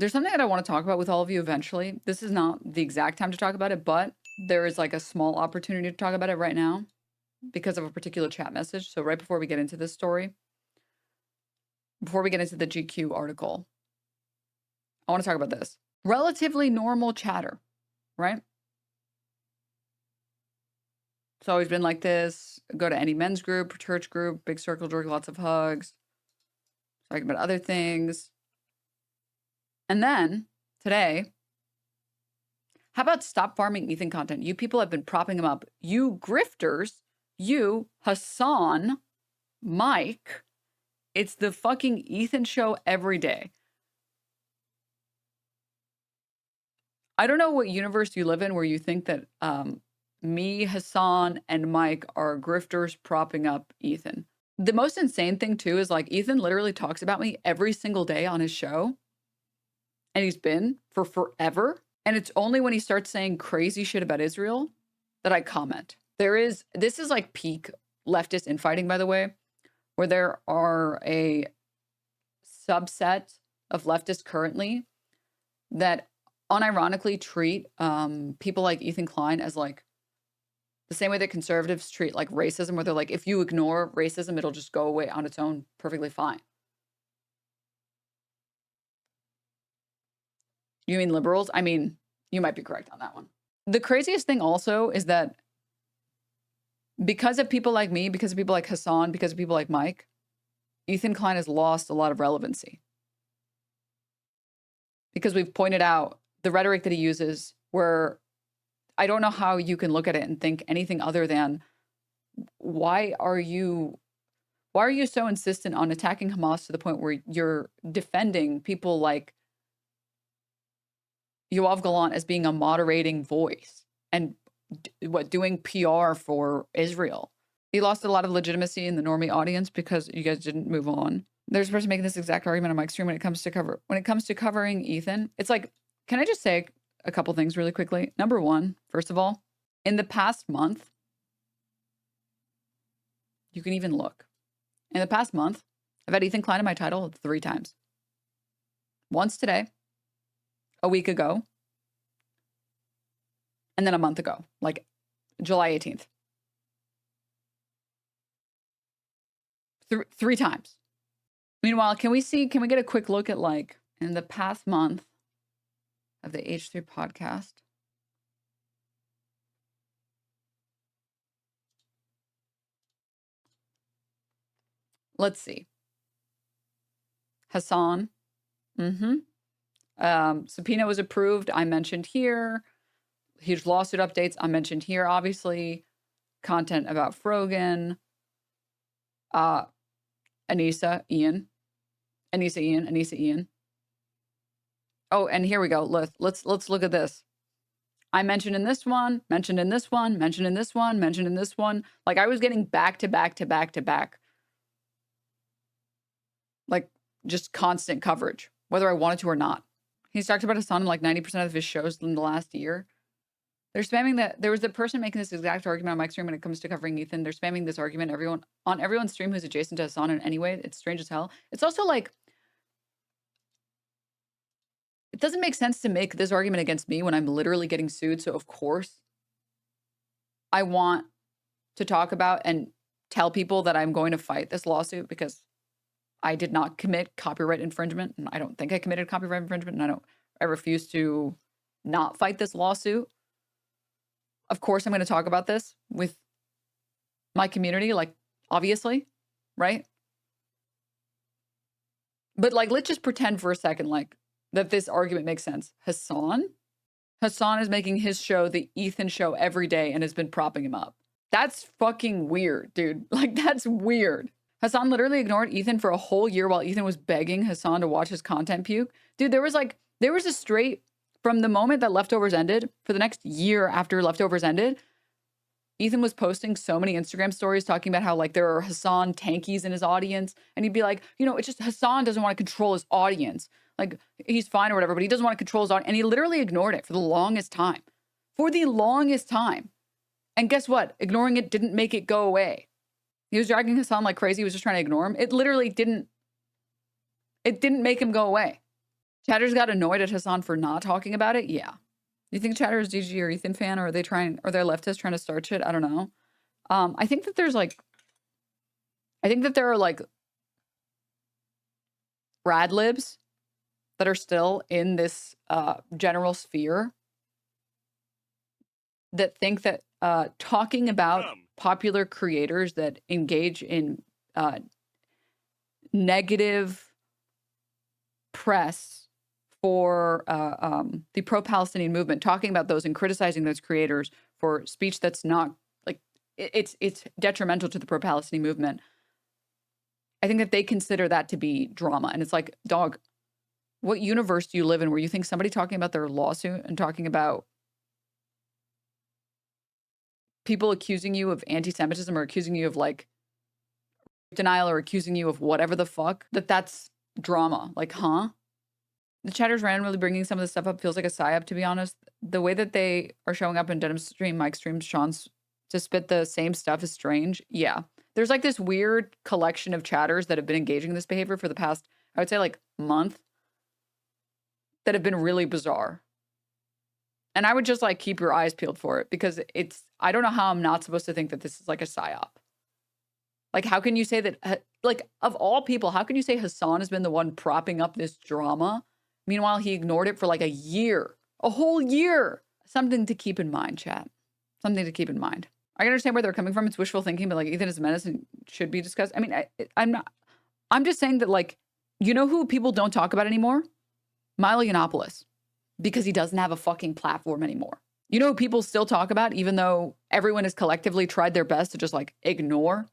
There's something that I want to talk about with all of you eventually. This is not the exact time to talk about it, but there is like a small opportunity to talk about it right now because of a particular chat message. So right before we get into this story, before we get into the GQ article, I want to talk about this. Relatively normal chatter, right? It's always been like this. Go to any men's group, church group, big circle jerk, lots of hugs. Talking about other things. And then today, how about stop farming Ethan content? You people have been propping him up. You grifters, you, Hassan, Mike. It's the fucking Ethan show every day. I don't know what universe you live in where you think that me, Hassan, and Mike are grifters propping up Ethan. The most insane thing too is like Ethan literally talks about me every single day on his show. And he's been for forever. And it's only when he starts saying crazy shit about Israel that I comment. This is like peak leftist infighting, by the way, where there are a subset of leftists currently that unironically treat people like Ethan Klein as like the same way that conservatives treat like racism, where they're like, if you ignore racism, it'll just go away on its own perfectly fine. You mean liberals? I mean, you might be correct on that one. The craziest thing also is that because of people like me, because of people like Hassan, because of people like Mike, Ethan Klein has lost a lot of relevancy. Because we've pointed out the rhetoric that he uses where I don't know how you can look at it and think anything other than why are you so insistent on attacking Hamas to the point where you're defending people like Yoav Gallant as being a moderating voice and doing PR for Israel. He lost a lot of legitimacy in the normie audience because you guys didn't move on. There's a person making this exact argument on Mike's stream when it comes to covering Ethan. It's like, can I just say a couple things really quickly? Number one, first of all, in the past month, you can even look. In the past month, I've had Ethan Klein in my title 3 times. Once today, a week ago, and then a month ago, like July 18th. 3 times. Meanwhile, can we get a quick look at like in the past month of the H3 podcast? Let's see. Hassan. Subpoena was approved. I mentioned here. Huge lawsuit updates. I mentioned here, obviously. Content about Frogan. Anissa Ian. Oh, and here we go. Let's look at this. I mentioned in this one, mentioned in this one, mentioned in this one, mentioned in this one. Like I was getting back to back to back to back. Like just constant coverage, whether I wanted to or not. He's talked about Hassan in like 90% of his shows in the last year. They're spamming that. There was the person making this exact argument on Mike's stream when it comes to covering Ethan. They're spamming this argument on everyone's stream who's adjacent to Hassan in any way. It's strange as hell. It's also like, it doesn't make sense to make this argument against me when I'm literally getting sued. So of course, I want to talk about and tell people that I'm going to fight this lawsuit because I did not commit copyright infringement. And I don't think I committed copyright infringement. And I refuse to not fight this lawsuit. Of course, I'm going to talk about this with my community, like, obviously, right? But, like, let's just pretend for a second, like, that this argument makes sense. Hassan is making his show the Ethan show every day and has been propping him up. That's fucking weird, dude. Like, that's weird. Hassan literally ignored Ethan for a whole year while Ethan was begging Hassan to watch his content puke. Dude, there was a straight... From the moment that Leftovers ended, for the next year after Leftovers ended, Ethan was posting so many Instagram stories talking about how like there are Hassan tankies in his audience. And he'd be like, it's just Hassan doesn't want to control his audience. Like he's fine or whatever, but he doesn't want to control his audience. And he literally ignored it for the longest time. And guess what? Ignoring it didn't make it go away. He was dragging Hassan like crazy. He was just trying to ignore him. It literally didn't make him go away. Chatters got annoyed at Hassan for not talking about it? Yeah. You think Chatter is DG or Ethan fan, or are they leftists trying to start shit? I don't know. I think that there are like rad libs that are still in this general sphere that think that talking about popular creators that engage in negative press for the pro-Palestinian movement, talking about those and criticizing those creators for speech that's not like it's detrimental to the pro-Palestinian movement. I think that they consider that to be drama, and it's like, dog, what universe do you live in where you think somebody talking about their lawsuit and talking about people accusing you of anti-Semitism or accusing you of like denial or accusing you of whatever the fuck, that's drama? Like, huh? The Chatter's randomly bringing some of this stuff up feels like a psyop, to be honest. The way that they are showing up in Denim's stream, Mike's stream, Sean's, to spit the same stuff is strange. Yeah. There's like this weird collection of chatters that have been engaging in this behavior for the past, I would say, like month, that have been really bizarre. And I would just like keep your eyes peeled for it, because I don't know how I'm not supposed to think that this is like a psyop. Like, how can you say that, like, of all people, how can you say Hassan has been the one propping up this drama? Meanwhile, he ignored it for like a whole year. Something to keep in mind, chat. Something to keep in mind. I can understand where they're coming from. It's wishful thinking, but like, Ethan is a menace and should be discussed. I mean, I'm just saying that, like, you know who people don't talk about anymore? Milo Yiannopoulos, because he doesn't have a fucking platform anymore. You know who people still talk about, even though everyone has collectively tried their best to just like ignore?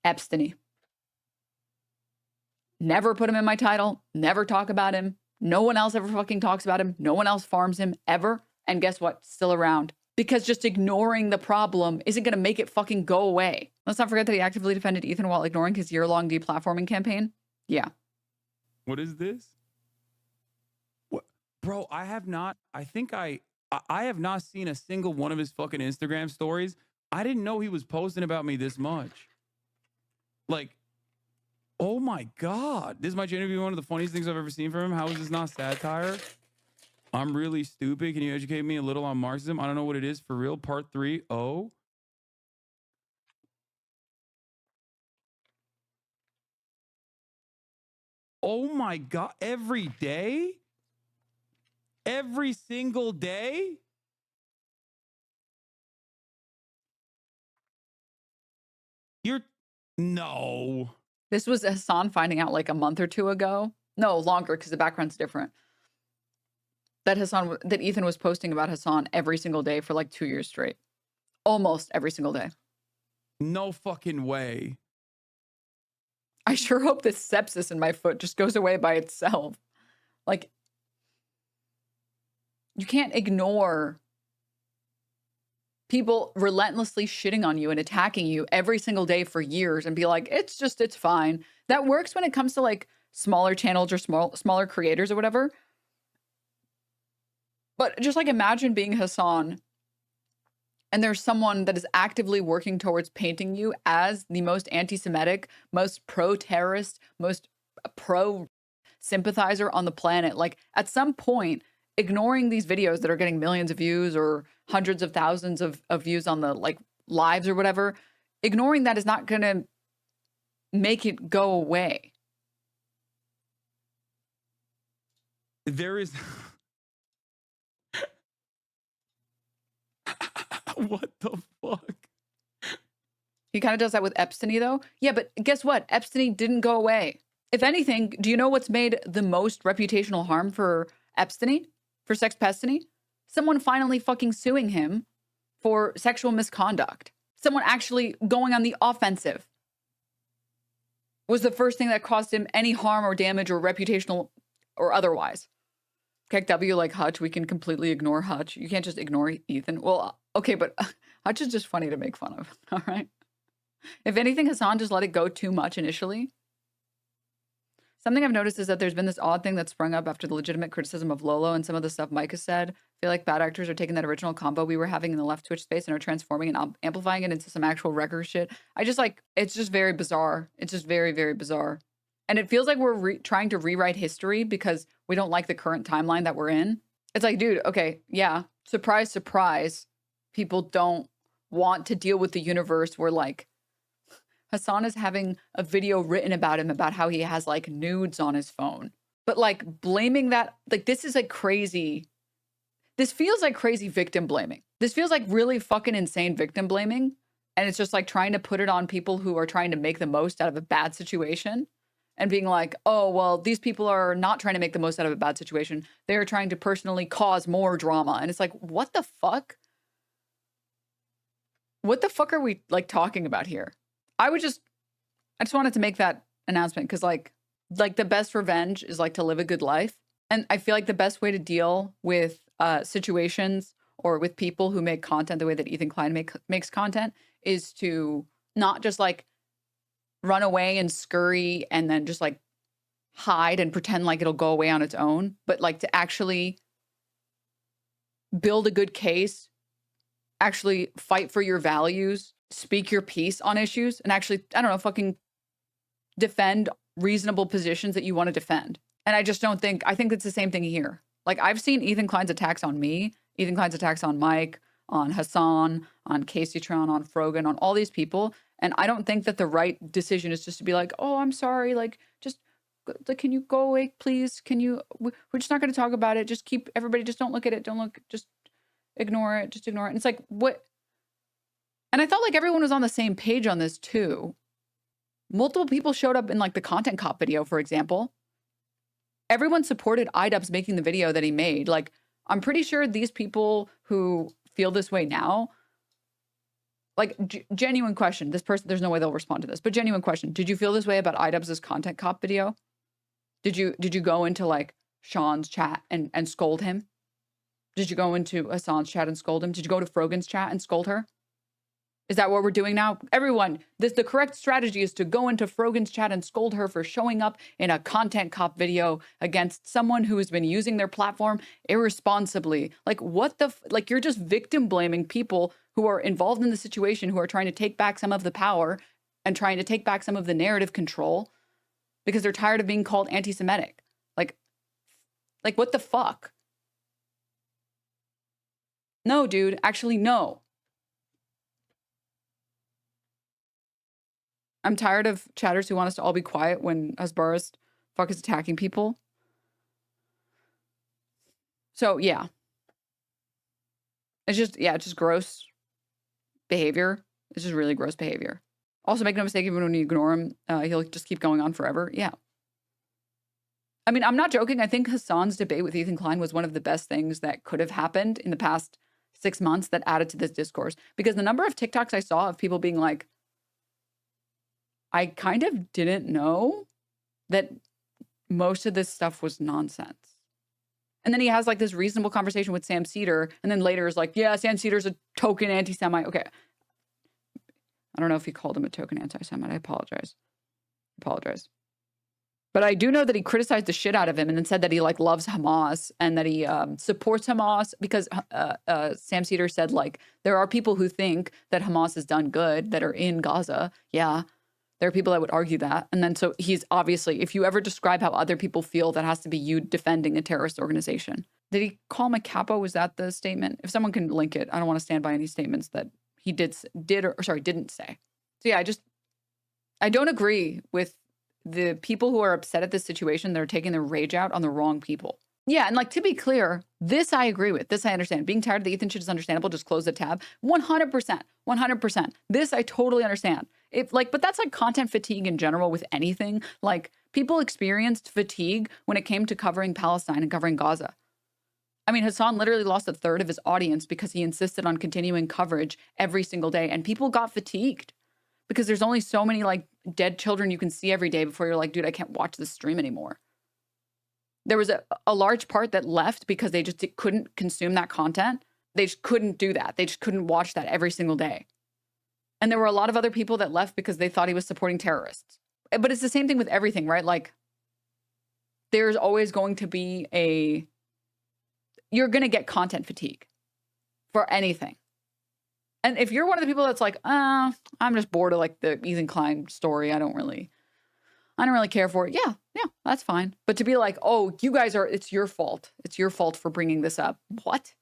Epstein. Never put him in my title. Never talk about him. No one else ever fucking talks about him. No one else farms him ever. And guess what? Still around. Because just ignoring the problem isn't going to make it fucking go away. Let's not forget that he actively defended Ethan while ignoring his year-long deplatforming campaign. Yeah. What is this? What? Bro, I have not seen a single one of his fucking Instagram stories. I didn't know he was posting about me this much. Like, oh my God. This might genuinely be one of the funniest things I've ever seen from him. How is this not satire? I'm really stupid. Can you educate me a little on Marxism? I don't know what it is for real. Part 3. Oh. Oh my God. Every day? Every single day? No. This was Hassan finding out like a month or two ago. No, longer, because the background's different. That Ethan was posting about Hassan every single day for like 2 years straight. Almost every single day. No fucking way. I sure hope this sepsis in my foot just goes away by itself. Like, you can't ignore people relentlessly shitting on you and attacking you every single day for years and be like, it's fine. That works when it comes to like smaller channels or smaller creators or whatever. But just like, imagine being Hassan and there's someone that is actively working towards painting you as the most anti-Semitic, most pro-terrorist, most pro-sympathizer on the planet. Like, at some point, ignoring these videos that are getting millions of views or hundreds of thousands of views on the like lives or whatever, ignoring that is not going to make it go away. There is... What the fuck? He kind of does that with Epstein, though. Yeah, but guess what? Epstein didn't go away. If anything, do you know what's made the most reputational harm for Epstein? For Sexpestiny? Someone finally fucking suing him for sexual misconduct. Someone actually going on the offensive was the first thing that caused him any harm or damage or reputational or otherwise. KW, like Hutch, we can completely ignore Hutch. You can't just ignore Ethan. Well, okay, but Hutch is just funny to make fun of, all right? If anything, Hassan just let it go too much initially. Something I've noticed is that there's been this odd thing that sprung up after the legitimate criticism of Lolo and some of the stuff Mike has said. I feel like bad actors are taking that original combo we were having in the left Twitch space and are transforming and amplifying it into some actual wrecker shit. I just like, it's just very bizarre. It's just very, very bizarre. And it feels like we're trying to rewrite history because we don't like the current timeline that we're in. It's like, dude, okay, yeah, surprise, surprise. People don't want to deal with the universe where like Hassan is having a video written about him about how he has like nudes on his phone. But like blaming that, like this is like crazy. This feels like crazy victim blaming. This feels like really fucking insane victim blaming. And it's just like trying to put it on people who are trying to make the most out of a bad situation and being like, oh, well, these people are not trying to make the most out of a bad situation. They're trying to personally cause more drama. And it's like, what the fuck? What the fuck are we like talking about here? I just wanted to make that announcement because like the best revenge is like to live a good life. And I feel like the best way to deal with situations or with people who make content the way that Ethan Klein makes content is to not just like run away and scurry and then just like hide and pretend like it'll go away on its own, but like to actually build a good case, actually fight for your values, speak your piece on issues, and actually, I don't know, fucking defend reasonable positions that you want to defend. And I just don't think, I think it's the same thing here. Like I've seen Ethan Klein's attacks on me, Ethan Klein's attacks on Mike, on Hassan, on Casey Tron, on Frogan, on all these people. And I don't think that the right decision is just to be like, oh, I'm sorry. Like, just, like, can you go away, please? Can you, we're just not going to talk about it. Just keep, everybody, just don't look at it. Don't look, just ignore it. Just ignore it. And it's like, what? And I felt like everyone was on the same page on this too. Multiple people showed up in like the content cop video, for example. Everyone supported iDubbbz making the video that he made. Like, I'm pretty sure these people who feel this way now, like genuine question, this person, there's no way they'll respond to this, but genuine question. Did you feel this way about iDubbbz's content cop video? Did you go into like Sean's chat and scold him? Did you go into Hassan's chat and scold him? Did you go to Frogan's chat and scold her? Is that what we're doing now? Everyone, the correct strategy is to go into Frogan's chat and scold her for showing up in a content cop video against someone who has been using their platform irresponsibly. Like, what the, like, you're just victim blaming people who are involved in the situation, who are trying to take back some of the power and trying to take back some of the narrative control because they're tired of being called anti-Semitic. Like, what the fuck? No, dude, actually, no. I'm tired of chatters who want us to all be quiet when Asbarist fuck is attacking people. So yeah. It's just gross behavior. It's just really gross behavior. Also, make no mistake, even when you ignore him, he'll just keep going on forever. Yeah. I mean, I'm not joking. I think Hassan's debate with Ethan Klein was one of the best things that could have happened in the past 6 months that added to this discourse. Because the number of TikToks I saw of people being like, I kind of didn't know that most of this stuff was nonsense. And then he has like this reasonable conversation with Sam Cedar. And then later is like, yeah, Sam Cedar's a token anti-Semite. Okay. I don't know if he called him a token anti-Semite. I apologize. But I do know that he criticized the shit out of him and then said that he like loves Hamas and that he supports Hamas because Sam Cedar said like, there are people who think that Hamas has done good that are in Gaza. Yeah. There are people that would argue that. And then so he's obviously, if you ever describe how other people feel, that has to be you defending a terrorist organization. Did he call him a capo? Was that the statement? If someone can link it, I don't want to stand by any statements that he didn't say. So yeah, I don't agree with the people who are upset at this situation. They're taking their rage out on the wrong people. Yeah, and like to be clear, this I agree with. This I understand. Being tired of the Ethan shit is understandable. Just close the tab. 100%. 100%. This I totally understand. But that's like content fatigue in general with anything. Like people experienced fatigue when it came to covering Palestine and covering Gaza. I mean, Hassan literally lost a third of his audience because he insisted on continuing coverage every single day. And people got fatigued because there's only so many like dead children you can see every day before you're like, dude, I can't watch this stream anymore. There was a large part that left because they just couldn't consume that content. They just couldn't do that. They just couldn't watch that every single day. And there were a lot of other people that left because they thought he was supporting terrorists. But it's the same thing with everything, right? Like, there's always going to be you're going to get content fatigue for anything. And if you're one of the people that's like, I'm just bored of like the Ethan Klein story, I don't really I don't really care for it. Yeah, that's fine. But to be like, oh, you guys are, it's your fault. It's your fault for bringing this up. What?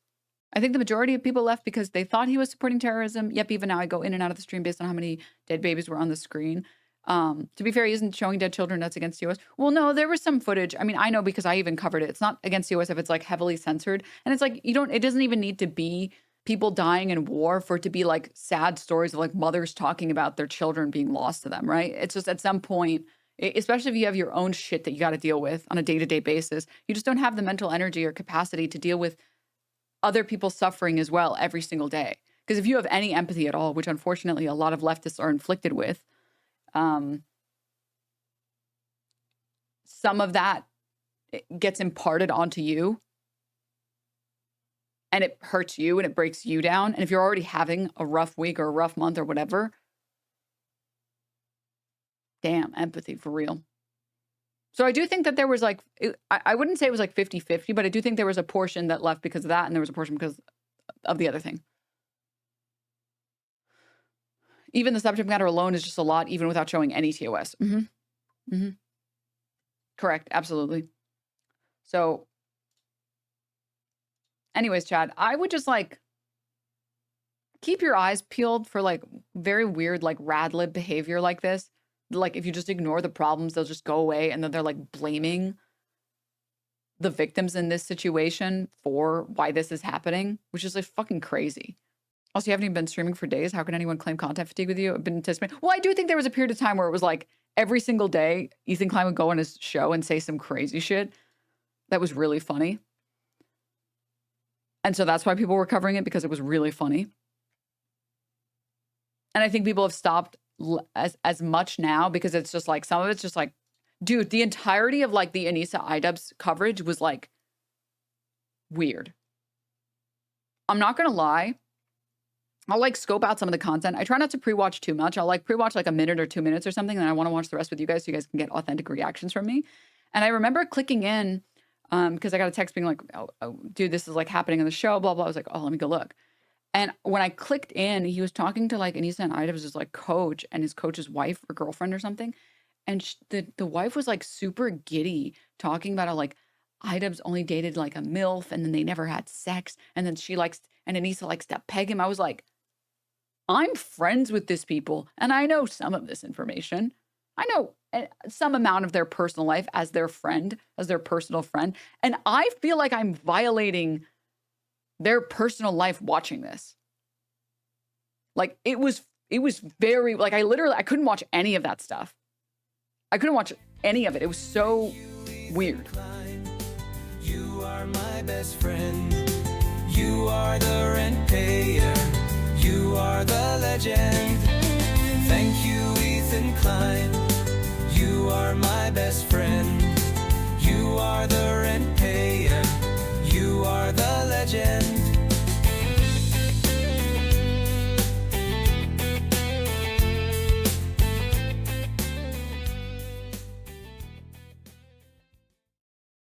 I think the majority of people left because they thought he was supporting terrorism. Yep, even now I go in and out of the stream based on how many dead babies were on the screen. To be fair, he isn't showing dead children. That's against the US. Well, no, there was some footage. I mean, I know because I even covered it. It's not against the US if it's like heavily censored. And it's like, it doesn't even need to be people dying in war for it to be like sad stories of like mothers talking about their children being lost to them, right? It's just at some point, especially if you have your own shit that you got to deal with on a day-to-day basis, you just don't have the mental energy or capacity to deal with other people's suffering as well every single day. Because if you have any empathy at all, which unfortunately a lot of leftists are inflicted with, some of that gets imparted onto you and it hurts you and it breaks you down. And if you're already having a rough week or a rough month or whatever, damn, empathy for real. So I do think that there was like, I wouldn't say it was like 50-50, but I do think there was a portion that left because of that. And there was a portion because of the other thing. Even the subject matter alone is just a lot, even without showing any TOS. Correct. Absolutely. So anyways, Chad, I would just like keep your eyes peeled for like very weird, like rad lib behavior like this. Like if you just ignore the problems, they'll just go away. And then they're like blaming the victims in this situation for why this is happening, which is like fucking crazy. Also, you haven't even been streaming for days. How can anyone claim content fatigue with you? I've been anticipating. Well, I do think there was a period of time where it was like every single day, Ethan Klein would go on his show and say some crazy shit that was really funny. And so that's why people were covering it, because it was really funny. And I think people have stopped as much now because it's just like, some of it's just like, dude, the entirety of like the Anissa Idubbbz coverage was like weird. I'm not going to lie. I'll like scope out some of the content. I try not to pre-watch too much. I'll like pre-watch like a minute or 2 minutes or something. And I want to watch the rest with you guys so you guys can get authentic reactions from me. And I remember clicking in because I got a text being like, oh, dude, this is like happening in the show, blah, blah. I was like, oh, let me go look. And when I clicked in, he was talking to like Anissa and Idubbbz's like coach and his coach's wife or girlfriend or something. And the wife was like super giddy talking about how like Idubbbz only dated like a MILF and then they never had sex. And then and Anissa likes to peg him. I was like, I'm friends with these people and I know some of this information. I know some amount of their personal life as their friend, as their personal friend. And I feel like I'm violating their personal life watching this. Like it was very, like I couldn't watch any of that stuff. I couldn't watch any of it. It was so weird. You are my best friend. You are the rent payer. You are the legend. Thank you, Ethan Klein. You are my best friend. You are the